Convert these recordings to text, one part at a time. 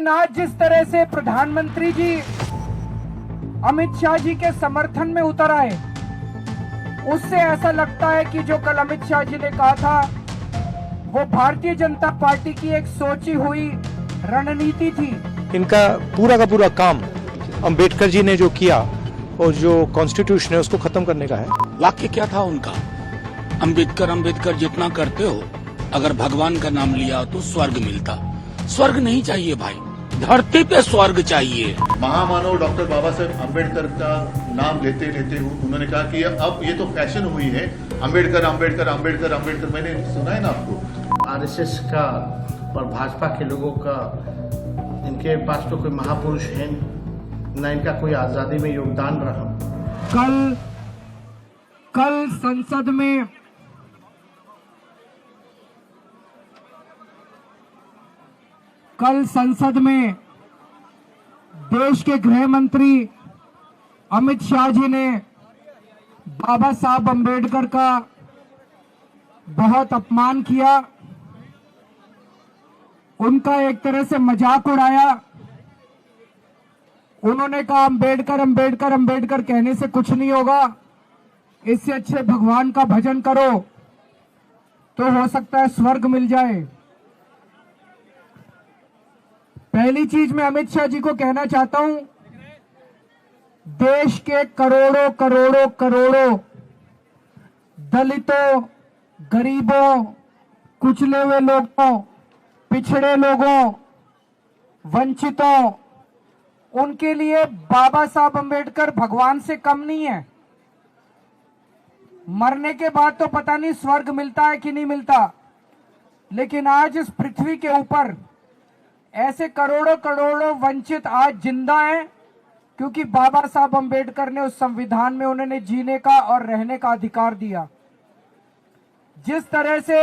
लेकिन आज जिस तरह से प्रधानमंत्री जी अमित शाह जी के समर्थन में उतर आए, उससे ऐसा लगता है कि जो कल अमित शाह जी ने कहा था वो भारतीय जनता पार्टी की एक सोची हुई रणनीति थी। इनका पूरा का पूरा काम अंबेडकर जी ने जो किया और जो कॉन्स्टिट्यूशन है उसको खत्म करने का है। वाक्य क्या था उनका? अंबेडकर अंबेडकर जितना करते हो, अगर भगवान का नाम लिया तो स्वर्ग मिलता। स्वर्ग नहीं चाहिए भाई, धरती पे स्वर्ग चाहिए। महामानव डॉक्टर बाबा साहेब अंबेडकर का नाम लेते लेते उन्होंने कहा कि अब ये तो फैशन हुई है, अंबेडकर अंबेडकर अंबेडकर अंबेडकर। मैंने सुना है ना आपको, आरएसएस का और भाजपा के लोगों का, इनके पास तो कोई महापुरुष है न इनका कोई आजादी में योगदान रहा। कल संसद में देश के गृह मंत्री अमित शाह जी ने बाबा साहब अंबेडकर का बहुत अपमान किया, उनका एक तरह से मजाक उड़ाया। उन्होंने कहा अंबेडकर अंबेडकर अंबेडकर कहने से कुछ नहीं होगा, इससे अच्छे भगवान का भजन करो तो हो सकता है स्वर्ग मिल जाए। पहली चीज मैं अमित शाह जी को कहना चाहता हूं, देश के करोड़ों करोड़ों करोड़ों दलितों, गरीबों, कुचले हुए लोगों, पिछड़े लोगों, वंचितों, उनके लिए बाबा साहब अंबेडकर भगवान से कम नहीं है। मरने के बाद तो पता नहीं स्वर्ग मिलता है कि नहीं मिलता, लेकिन आज इस पृथ्वी के ऊपर ऐसे करोड़ों करोड़ों वंचित आज जिंदा हैं क्योंकि बाबा साहब अंबेडकर ने उस संविधान में उन्होंने जीने का और रहने का अधिकार दिया। जिस तरह से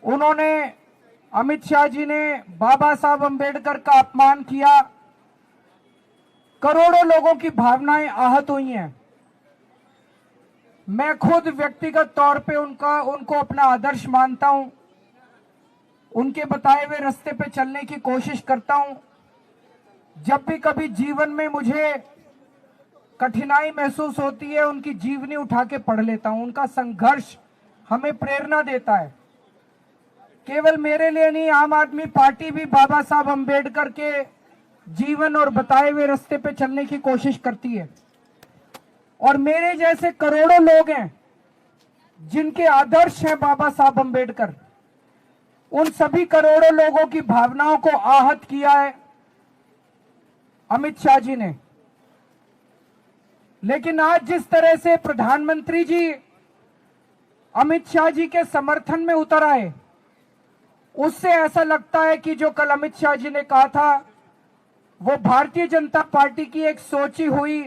उन्होंने, अमित शाह जी ने बाबा साहब अंबेडकर का अपमान किया, करोड़ों लोगों की भावनाएं आहत हुई हैं। मैं खुद व्यक्तिगत तौर पे उनको अपना आदर्श मानता हूं, उनके बताए हुए रास्ते पे चलने की कोशिश करता हूं। जब भी कभी जीवन में मुझे कठिनाई महसूस होती है, उनकी जीवनी उठा के पढ़ लेता हूं। उनका संघर्ष हमें प्रेरणा देता है। केवल मेरे लिए नहीं, आम आदमी पार्टी भी बाबा साहब अंबेडकर के जीवन और बताए हुए रास्ते पे चलने की कोशिश करती है। और मेरे जैसे करोड़ों लोग हैं जिनके आदर्श हैं बाबा साहब अंबेडकर, उन सभी करोड़ों लोगों की भावनाओं को आहत किया है अमित शाह जी ने। लेकिन आज जिस तरह से प्रधानमंत्री जी अमित शाह जी के समर्थन में उतर आए, उससे ऐसा लगता है कि जो कल अमित शाह जी ने कहा था वो भारतीय जनता पार्टी की एक सोची हुई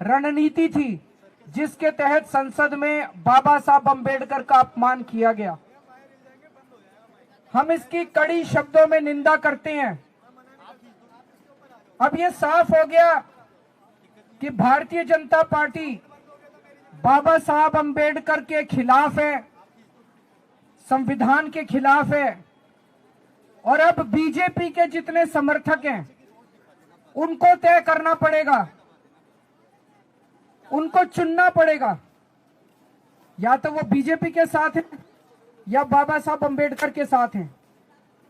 रणनीति थी, जिसके तहत संसद में बाबा साहब अंबेडकर का अपमान किया गया। हम इसकी कड़ी शब्दों में निंदा करते हैं। अब यह साफ हो गया कि भारतीय जनता पार्टी बाबा साहब अंबेडकर के खिलाफ है, संविधान के खिलाफ है। और अब बीजेपी के जितने समर्थक हैं उनको तय करना पड़ेगा, उनको चुनना पड़ेगा, या तो वो बीजेपी के साथ हैं या बाबा साहब अंबेडकर के साथ हैं।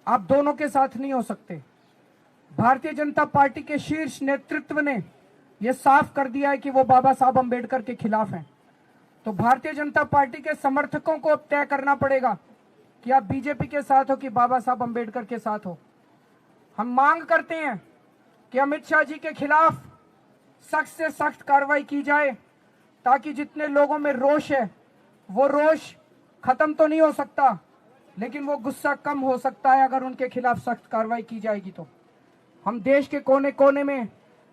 आप दोनों के साथ नहीं हो सकते। भारतीय जनता पार्टी के शीर्ष नेतृत्व ने यह साफ कर दिया है कि वो बाबा साहब अंबेडकर के खिलाफ हैं। तो भारतीय जनता पार्टी के समर्थकों को अब तय करना पड़ेगा कि आप बीजेपी के साथ हो कि बाबा साहब अंबेडकर के साथ हो। हम मांग करते हैं कि अमित शाह जी के खिलाफ सख्त से सख्त कार्रवाई की जाए, ताकि जितने लोगों में रोष है वो रोष खत्म तो नहीं हो सकता, लेकिन वो गुस्सा कम हो सकता है अगर उनके खिलाफ सख्त कार्रवाई की जाएगी। तो हम देश के कोने कोने में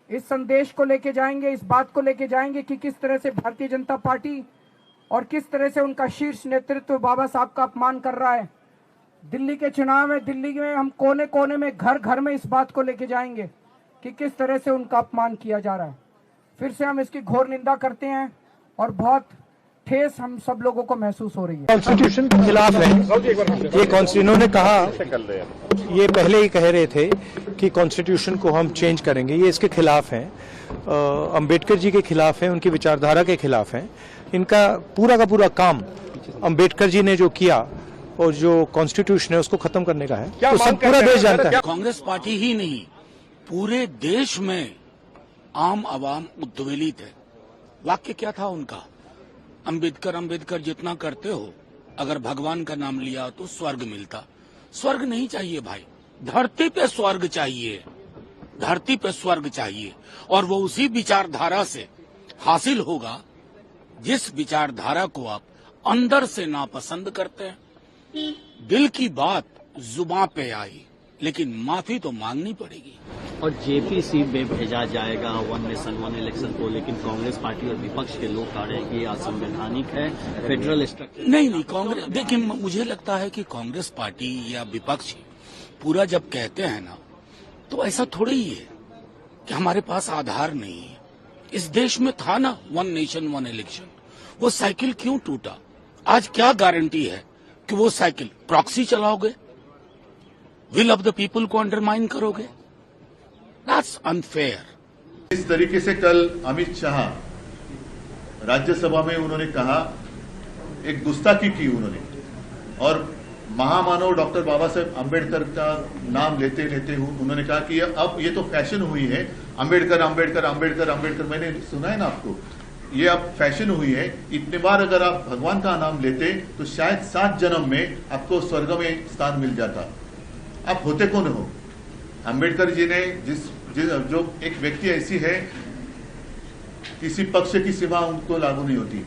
इस संदेश को लेके जाएंगे, इस बात को लेके जाएंगे कि किस तरह से भारतीय जनता पार्टी और किस तरह से उनका शीर्ष नेतृत्व बाबा साहब का अपमान कर रहा है। दिल्ली के चुनाव में, दिल्ली में हम कोने कोने में, घर घर में इस बात को लेके जाएंगे कि किस तरह से उनका अपमान किया जा रहा है। फिर से हम इसकी घोर निंदा करते हैं और बहुत ठेस हम सब लोगों को महसूस हो रही है। कॉन्स्टिट्यूशन के खिलाफ है ये इन्होंने कहा, ये पहले ही कह रहे थे कि कॉन्स्टिट्यूशन को हम चेंज करेंगे, ये इसके खिलाफ हैं, अंबेडकर जी के खिलाफ हैं, उनकी विचारधारा के खिलाफ हैं। इनका पूरा का पूरा काम अंबेडकर जी ने जो किया और जो कॉन्स्टिट्यूशन है उसको खत्म करने का है, तो सब पूरा देश जानता है। कांग्रेस पार्टी ही नहीं, पूरे देश में आम आवाम उद्वेलित है। वाक्य क्या था उनका? अंबेडकर अंबेडकर जितना करते हो, अगर भगवान का नाम लिया तो स्वर्ग मिलता। स्वर्ग नहीं चाहिए भाई, धरती पे स्वर्ग चाहिए, धरती पे स्वर्ग चाहिए। और वो उसी विचारधारा से हासिल होगा जिस विचारधारा को आप अंदर से नापसंद करते हैं। दिल की बात जुबान पे आई, लेकिन माफी तो मांगनी पड़ेगी। और जेपीसी में भेजा जाएगा वन नेशन वन इलेक्शन को, लेकिन कांग्रेस पार्टी और विपक्ष के लोग कह रहे हैं कि असंवैधानिक है, फेडरल स्ट्रक्चर। नहीं, कांग्रेस, देखिए मुझे लगता है कि कांग्रेस पार्टी या विपक्ष पूरा जब कहते हैं ना, तो ऐसा थोड़ी ही है कि हमारे पास आधार नहीं है। इस देश में था ना वन नेशन वन इलेक्शन, वो साइकिल क्यों टूटा? आज क्या गारंटी है कि वो साइकिल प्रॉक्सी चलाओगे, विल ऑफ द पीपल को अंडरमाइन करोगे? That's unfair. इस तरीके से कल अमित शाह राज्यसभा में उन्होंने कहा, एक गुस्ताखी की उन्होंने, और महामानव डॉक्टर बाबा साहेब अम्बेडकर का नाम लेते लेते उन्होंने कहा कि अब ये तो फैशन हुई है, अम्बेडकर अम्बेडकर अम्बेडकर अम्बेडकर। मैंने सुना है ना आपको, ये अब फैशन हुई है। इतने बार अगर आप भगवान का नाम लेते तो शायद 7 जन्म में आपको स्वर्ग में स्थान मिल जाता। आप होते कौन हो? अम्बेडकर जी ने जो एक व्यक्ति ऐसी है, किसी पक्ष की सीमा उनको लागू नहीं होती।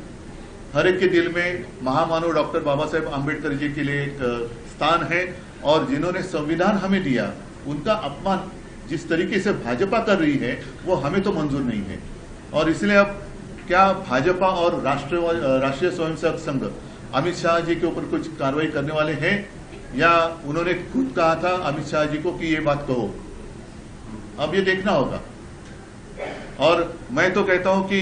हर एक के दिल में महामानव डॉक्टर बाबा साहेब अम्बेडकर जी के लिए एक स्थान है, और जिन्होंने संविधान हमें दिया, उनका अपमान जिस तरीके से भाजपा कर रही है वो हमें तो मंजूर नहीं है। और इसलिए अब क्या भाजपा और राष्ट्रीय स्वयंसेवक संघ अमित शाह जी के ऊपर कुछ कार्रवाई करने वाले हैं, या उन्होंने खुद कहा था अमित शाह जी को कि ये बात कहो? अब ये देखना होगा। और मैं तो कहता हूं कि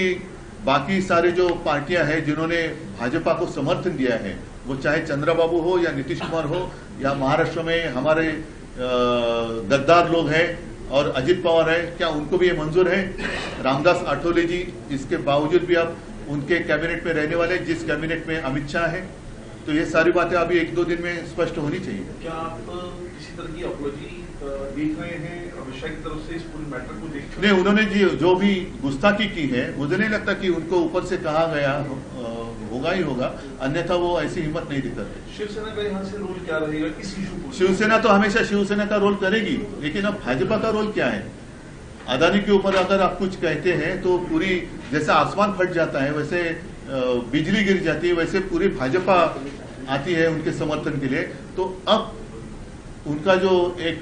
बाकी सारे जो पार्टियां हैं जिन्होंने भाजपा को समर्थन दिया है, वो चाहे चंद्रबाबू हो या नीतीश कुमार हो, या महाराष्ट्र में हमारे गद्दार लोग हैं और अजित पवार है, क्या उनको भी ये मंजूर है? रामदास आठवले जी, इसके बावजूद भी अब उनके कैबिनेट में रहने वाले, जिस कैबिनेट में अमित शाह है, तो ये सारी बातें अभी 1-2 दिन में स्पष्ट होनी चाहिए। क्या आप किसी तरह की अपॉलॉजी देख रहे हैं अमित शाह की तरफ से इस पूरे मैटर को देख रहे हैं? नहीं, उन्होंने जो भी गुस्ताखी की है, मुझे नहीं लगता कि उनको ऊपर से कहा गया होगा ही होगा, अन्यथा वो ऐसी हिम्मत नहीं दिखाते। शिवसेना का यहाँ से रोल क्या रहेगा इस इशू को? शिवसेना तो हमेशा शिवसेना का रोल करेगी, लेकिन अब भाजपा का रोल क्या है? अदानी के ऊपर अगर आप कुछ कहते हैं तो पूरी, जैसा आसमान फट जाता है वैसे बिजली गिर जाती है, वैसे पूरी भाजपा आती है उनके समर्थन के लिए। तो अब उनका जो एक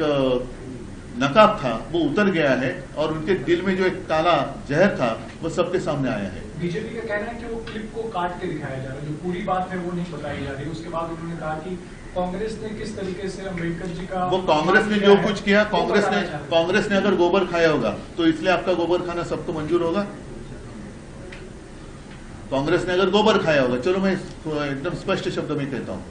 नकाब था वो उतर गया है, और उनके दिल में जो एक काला जहर था वो सबके सामने आया है। बीजेपी का कहना है कि वो क्लिप को काट के दिखाया जा रहा है, जो पूरी बात है वो नहीं बताई जा रही। उसके बाद उन्होंने कहा कि कांग्रेस ने किस तरीके से अम्बेडकर जी का, वो कांग्रेस ने जो कुछ किया, कांग्रेस ने अगर गोबर खाया होगा तो इसलिए आपका गोबर खाना सबको मंजूर होगा? कांग्रेस ने अगर गोबर खाया होगा, चलो मैं एकदम स्पष्ट शब्द में कहता हूं,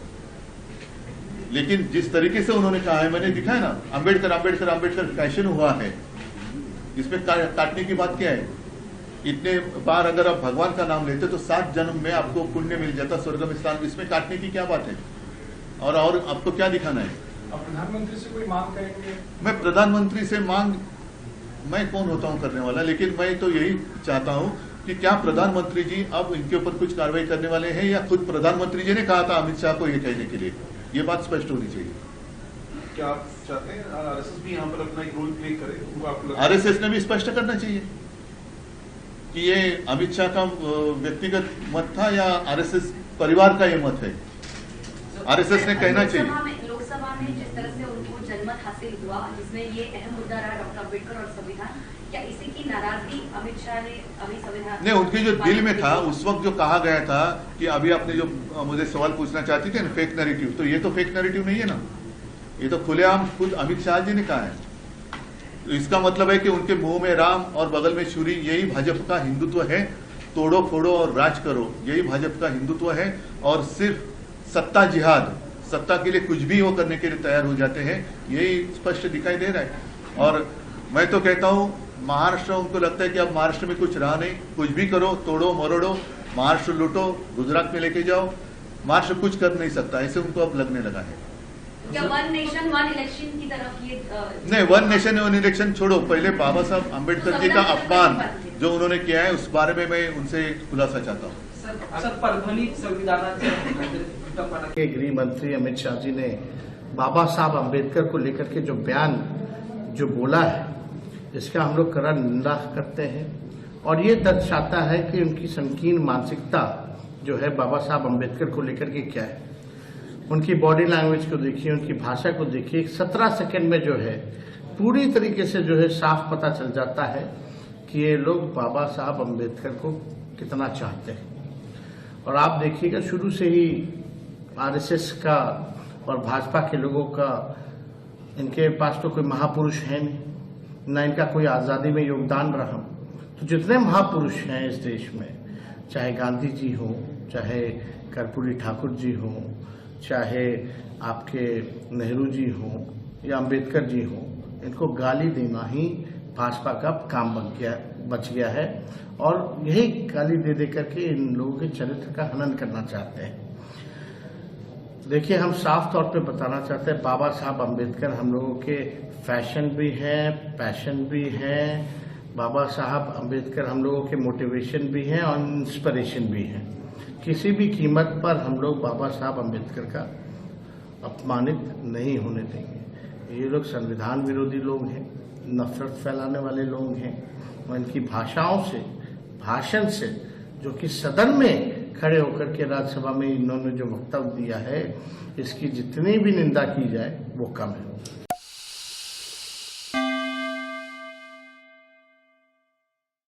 लेकिन जिस तरीके से उन्होंने कहा है, मैंने दिखाया ना, अम्बेडकर अम्बेडकर अम्बेडकर फैशन हुआ है, इसमें काटने की बात क्या है? इतने बार अगर आप भगवान का नाम लेते तो 7 जन्म में आपको पुण्य मिल जाता, स्वर्ग में स्थान। इसमें काटने की क्या बात है? और आपको क्या दिखाना है? आप प्रधानमंत्री से कोई मांग करेंगे? मैं प्रधानमंत्री से मांग, मैं कौन होता हूं करने वाला, लेकिन मैं तो यही चाहता हूं कि क्या प्रधानमंत्री जी अब इनके ऊपर कुछ कार्रवाई करने वाले हैं, या खुद प्रधानमंत्री जी ने कहा था अमित शाह को ये कहने के लिए? ये बात स्पष्ट होनी चाहिए। क्या आप चाहते हैं आरएसएस भी यहाँ पर अपना एक रोल प्ले करे? आरएसएस ने भी स्पष्ट करना चाहिए कि ये अमित शाह का व्यक्तिगत मत था या आरएसएस परिवार का ये मत है। आरएसएस ने कहना चाहिए। लोकसभा में जिस तरह से उनको जनमत हासिल हुआ, जिसमें ये अहम मुद्दा रहा डॉक्टर अम्बेडकर और संविधान, क्या इसी की नाराजगी अमित शाह ने अभी संविधान नहीं, उनके जो दिल में था उस वक्त जो कहा गया था कि अभी आपने जो मुझे सवाल पूछना चाहती थी ना, फेक नैरेटिव, तो ये तो फेक नैरेटिव नहीं है ना, ये तो खुलेआम खुद अमित शाह जी ने कहा है। तो इसका मतलब है कि उनके मुंह में राम और बगल में छुरी, यही भाजपा का हिंदुत्व है। तोड़ो फोड़ो और राज करो, यही भाजपा का हिंदुत्व है। और सिर्फ सत्ता जिहाद, सत्ता के लिए कुछ भी वो करने के लिए तैयार हो जाते हैं, यही स्पष्ट दिखाई दे रहा है। और मैं तो कहता हूं महाराष्ट्र, उनको लगता है कि अब महाराष्ट्र में कुछ रहा नहीं, कुछ भी करो, तोड़ो मरोड़ो, महाराष्ट्र लूटो, गुजरात में लेके जाओ, महाराष्ट्र कुछ कर नहीं सकता, ऐसे उनको अब लगने लगा है। क्या वन नेशन वन इलेक्शन की तरफ ये नहीं, वन नेशन वन इलेक्शन छोड़ो, पहले बाबा साहब अम्बेडकर जी का अपमान जो उन्होंने किया है उस बारे में मैं उनसे खुलासा चाहता हूँ। के गृह मंत्री अमित शाह जी ने बाबा साहब अम्बेडकर को लेकर के जो बयान जो बोला है, इसका हम लोग कड़ा निंदा करते हैं। और ये दर्शाता है कि उनकी संकीर्ण मानसिकता जो है बाबा साहब अम्बेडकर को लेकर के क्या है। उनकी बॉडी लैंग्वेज को देखिए, उनकी भाषा को देखिए, 17 सेकंड में जो है पूरी तरीके से जो है साफ पता चल जाता है कि ये लोग बाबा साहब अम्बेडकर को कितना चाहते हैं। और आप देखिएगा शुरू से ही आरएसएस का और भाजपा के लोगों का, इनके पास तो कोई महापुरुष है नहीं, ना इनका कोई आज़ादी में योगदान रहा। तो जितने महापुरुष हैं इस देश में, चाहे गांधी जी हो, चाहे कर्पूरी ठाकुर जी हो, चाहे आपके नेहरू जी हो या अंबेडकर जी हो, इनको गाली देना ही भाजपा का काम बच गया है। और यही गाली दे दे करके इन लोगों के चरित्र का हनन करना चाहते हैं। देखिए, हम साफ तौर पे बताना चाहते हैं, बाबा साहब अम्बेडकर हम लोगों के फैशन भी हैं, पैशन भी हैं। बाबा साहब अम्बेडकर हम लोगों के मोटिवेशन भी हैं और इंस्पिरेशन भी हैं। किसी भी कीमत पर हम लोग बाबा साहब अम्बेडकर का अपमानित नहीं होने देंगे। ये लोग संविधान विरोधी लोग हैं, नफरत फैलाने वाले लोग हैं। और इनकी भाषाओं से, भाषण से, जो कि सदन में खड़े होकर के राज्यसभा में इन्होंने जो वक्तव्य दिया है, इसकी जितनी भी निंदा की जाए वो कम है।